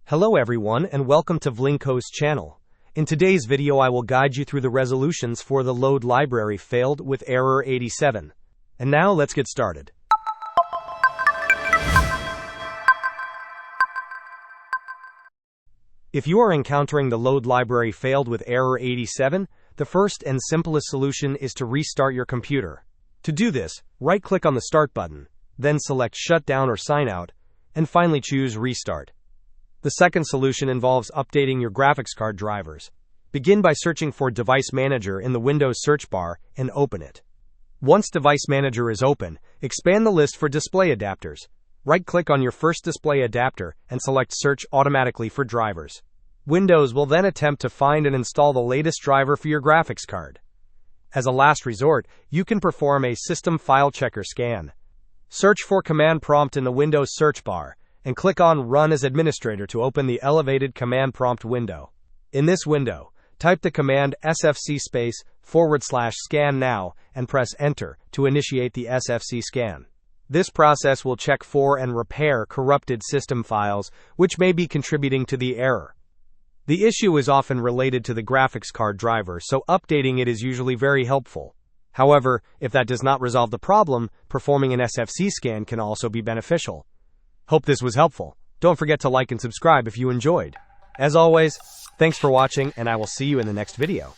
Hello everyone and welcome to Vlinko's channel. In today's video I will guide you through the resolutions for the load library failed with error 87. And now let's get started. If you are encountering the load library failed with error 87, the first and simplest solution is to restart your computer. To do this, right-click on the Start button, then select Shutdown or Sign Out, and finally choose Restart. The second solution involves updating your graphics card drivers. Begin by searching for Device Manager in the Windows search bar and open it. Once Device Manager is open, expand the list for display adapters. Right-click on your first display adapter and select Search automatically for drivers. Windows will then attempt to find and install the latest driver for your graphics card. As a last resort, you can perform a System File Checker scan. Search for Command Prompt in the Windows search bar, and click on Run as Administrator to open the elevated Command Prompt window. In this window, type the command sfc/scan and press Enter to initiate the SFC scan. This process will check for and repair corrupted system files, which may be contributing to the error. The issue is often related to the graphics card driver, so updating it is usually very helpful. However, if that does not resolve the problem, performing an SFC scan can also be beneficial. Hope this was helpful. Don't forget to like and subscribe if you enjoyed. As always, thanks for watching, and I will see you in the next video.